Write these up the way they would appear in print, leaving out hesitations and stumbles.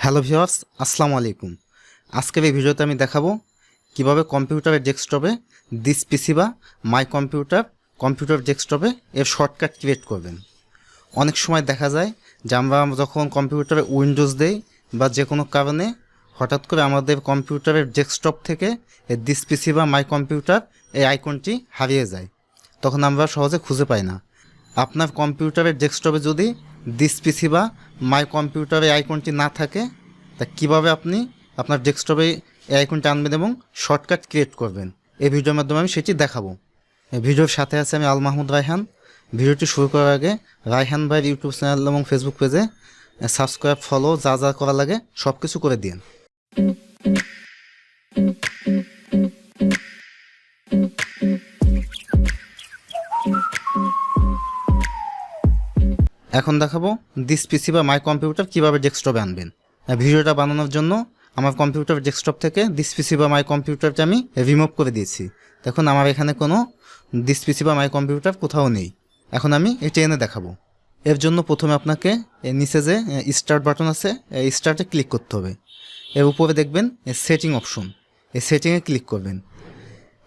Hello viewers, আসসালামু আলাইকুম। আজকের এই ভিডিওতে আমি দেখাবো কিভাবে কম্পিউটারের ডেস্কটপে দিস পিসি বা মাই কম্পিউটার ডেস্কটপে এর শর্টকাট ক্রিয়েট করবেন। অনেক সময় দেখা যায় যে আমরা যখন কম্পিউটারে উইন্ডোজ দেই বা যে কোনো কারণে হঠাৎ করে আমাদের কম্পিউটারের ডেস্কটপ থেকে এই দিস পিসি বা মাই কম্পিউটার এই আইকনটি হারিয়ে যায়, তখন আমরা সহজে খুঁজে পাই না। আপনার কম্পিউটারের ডেস্কটপে যদি দিস পিসি বা মাই কম্পিউটারে আইকনটি না থাকে, তা কীভাবে আপনি আপনার ডেস্কটপে এই আইকনটি আনবেন এবং শর্টকাট ক্রিয়েট করবেন, এই ভিডিওর মাধ্যমে আমি সেটি দেখাবো। এই ভিডিওর সাথে আছে আমি আল মাহমুদ রায়হান। ভিডিওটি শুরু করার আগে রায়হান ভাইয়ের ইউটিউব চ্যানেল এবং ফেসবুক পেজে সাবস্ক্রাইব, ফলো যা যা করা লাগে সব কিছু করে দিন। এখন দেখাবো দিস পিসি বা মাই কম্পিউটার কীভাবে ডেস্কটপে আনবেন। ভিডিওটা বানানোর জন্য আমার কম্পিউটার ডেস্কটপ থেকে দিস পিসি বা মাই কম্পিউটারটা আমি রিমুভ করে দিয়েছি। দেখুন আমার এখানে কোনো দিস পিসি বা মাই কম্পিউটার কোথাও নেই। এখন আমি এটা এনে দেখাবো। এর জন্য প্রথমে আপনাকে নিচে যে স্টার্ট বাটন আছে, এই স্টার্টে ক্লিক করতে হবে। এর উপরে দেখবেন সেটিং অপশন, এই সেটিংয়ে ক্লিক করবেন।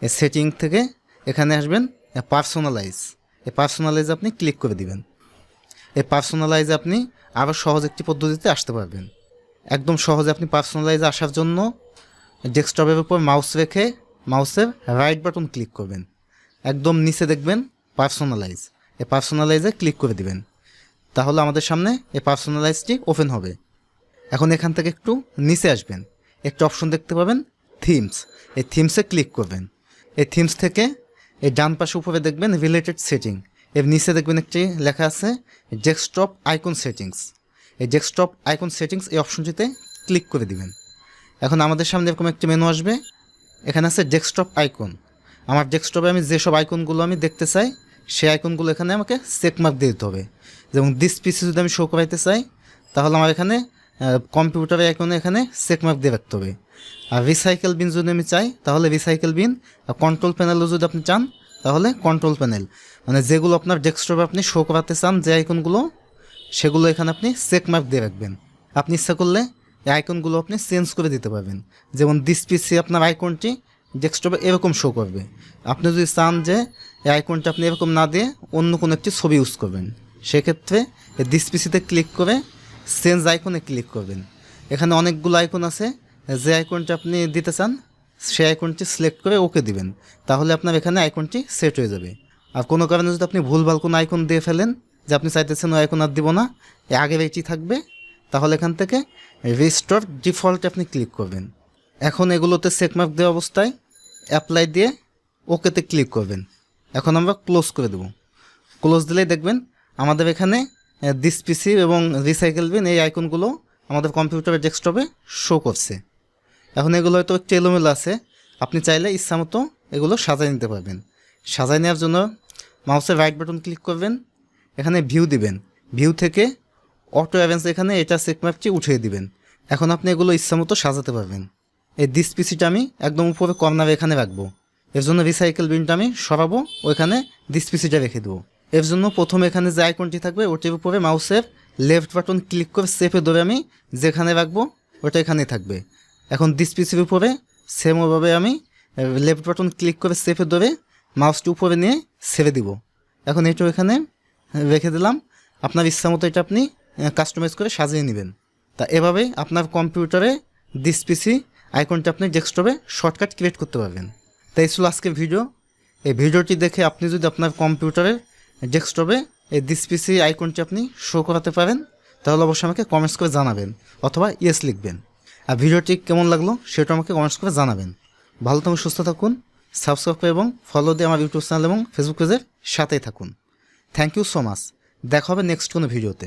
এই সেটিং থেকে এখানে আসবেন পার্সোনালাইজ, এই পার্সোনালাইজ আপনি ক্লিক করে দিবেন। এই পার্সোনালাইজে আপনি আরও সহজ একটি পদ্ধতিতে আসতে পারবেন। একদম সহজে আপনি পার্সোনালাইজে আসার জন্য ডেস্কটপের উপর মাউস রেখে মাউসের রাইট বাটন ক্লিক করবেন। একদম নিচে দেখবেন পার্সোনালাইজ, এই পার্সোনালাইজে ক্লিক করে দিবেন। তাহলে আমাদের সামনে এই পার্সোনালাইজটি ওপেন হবে। এখন এখান থেকে একটু নিচে আসবেন, একটা অপশন দেখতে পাবেন থিমস, এই থিমসে ক্লিক করবেন। এই থিমস থেকে এই ডান পাশে উপরে দেখবেন রিলেটেড সেটিং, এর নিচে দেখবেন একটি লেখা আছে ডেস্কটপ আইকন সেটিংস। এই ডেস্কটপ আইকন সেটিংস এই অপশনটিতে ক্লিক করে দিবেন। এখন আমাদের সামনে এরকম একটি মেনু আসবে, এখানে আছে ডেস্কটপ আইকন। আমার ডেস্কটপে আমি যেসব আইকনগুলো আমি দেখতে চাই সেই আইকনগুলো এখানে আমাকে চেকমার্ক দিয়ে দিতে হবে। যেমন দিস পিসি যদি আমি শো করাইতে চাই, তাহলে আমার এখানে কম্পিউটারের আইকনে এখানে চেকমার্ক দিয়ে রাখতে হবে। আর রিসাইকেল বিন যদি আমি চাই, তাহলে রিসাইকেল বিন। আর কন্ট্রোল প্যানেলও যদি আপনি চান, তাহলে কন্ট্রোল প্যানেল, মানে যেগুলো আপনার ডেস্কটপে আপনি শো করাতে চান যে আইকনগুলো, সেগুলো এখানে আপনি চেকমার্ক দিয়ে রাখবেন। আপনি ইচ্ছা করলে এই আইকনগুলো আপনি চেঞ্জ করে দিতে পারবেন। যেমন দিস পিসি আপনার আইকনটি ডেস্কটপে এরকম শো করবে। আপনি যদি চান যে এই আইকনটা আপনি এরকম না দিয়ে অন্য কোনো একটি ছবি ইউজ করবেন, সেক্ষেত্রে এই দিস পিসিতে ক্লিক করে চেঞ্জ আইকনে ক্লিক করবেন। এখানে অনেকগুলো আইকন আছে, যে আইকনটা আপনি দিতে চান সেই আইকনটি সিলেক্ট করে ওকে দিবেন। তাহলে আপনার এখানে আইকনটি সেট হয়ে যাবে। আর কোনো কারণে যদি আপনি ভুলভাল কোনো আইকন দিয়ে ফেলেন, যে আপনি চাইতেছেন ওই আইকন আর দিব না, আগের এইটি থাকবে, তাহলে এখান থেকে রিস্টোর ডিফল্টে আপনি ক্লিক করবেন। এখন এগুলোতে চেকমার্ক দেওয়া অবস্থায় অ্যাপ্লাই দিয়ে ওকেতে ক্লিক করবেন। এখন আমরা ক্লোজ করে দেব। ক্লোজ দিলেই দেখবেন আমাদের এখানে দিস পিসি এবং রিসাইকেল বিন এই আইকনগুলো আমাদের কম্পিউটারের ডেস্কটপে শো করছে। এখন এগুলো হয়তো একটু এলোমেলো আছে, আপনি চাইলে ইচ্ছা মতো এগুলো সাজাই নিতে পারবেন। সাজাই নেওয়ার জন্য মাউসের রাইট বাটন ক্লিক করবেন, এখানে ভিউ দিবেন। ভিউ থেকে অটো অ্যারেঞ্জ, এখানে এটা চেকমার্কটি উঠিয়ে দিবেন। এখন আপনি এগুলো ইচ্ছা মতো সাজাতে পারবেন। এই দিস পিসিটা আমি একদম উপরে কর্নারে এখানে রাখবো। এর জন্য রিসাইকেল বিনটা আমি সরাবো, ওইখানে দিস পিসিটা রেখে দেবো। এর জন্য প্রথমে এখানে যে আইকনটি থাকবে ওটির উপরে মাউসের লেফট বাটন ক্লিক করে সেফে ধরে আমি যেখানে রাখবো ওটা এখানেই থাকবে। এখন দিস পিসির উপরে সেম ওভাবে আমি লেফট বাটন ক্লিক করে সেফে ধরে মাউসটি উপরে নিয়ে ছেড়ে দিব। এখন এটাও এখানে রেখে দিলাম। আপনার ইচ্ছা মতো এটা আপনি কাস্টমাইজ করে সাজিয়ে নেবেন। তা এভাবেই আপনার কম্পিউটারে দিস পিসি আইকনটা আপনি ডেস্কটপে শর্টকাট ক্রিয়েট করতে পারবেন। তাই ছিল আজকের ভিডিও। এই ভিডিওটি দেখে আপনি যদি আপনার কম্পিউটারের ডেস্কটপে এই দিস পিসি আইকনটি আপনি শো করাতে পারেন, তাহলে অবশ্যই আমাকে কমেন্টস করে জানাবেন অথবা ইয়েস লিখবেন। আর ভিডিওটি কেমন লাগলো সেটা আমাকে কমেন্টস করে জানাবেন। ভালো থাকুন, সুস্থ থাকুন, সাবস্ক্রাইব করে এবং ফলো দিয়ে আমার ইউটিউব চ্যানেল এবং ফেসবুক পেজের সাথেই থাকুন। Thank you so much. দেখা হবে নেক্সট কোনো ভিডিওতে।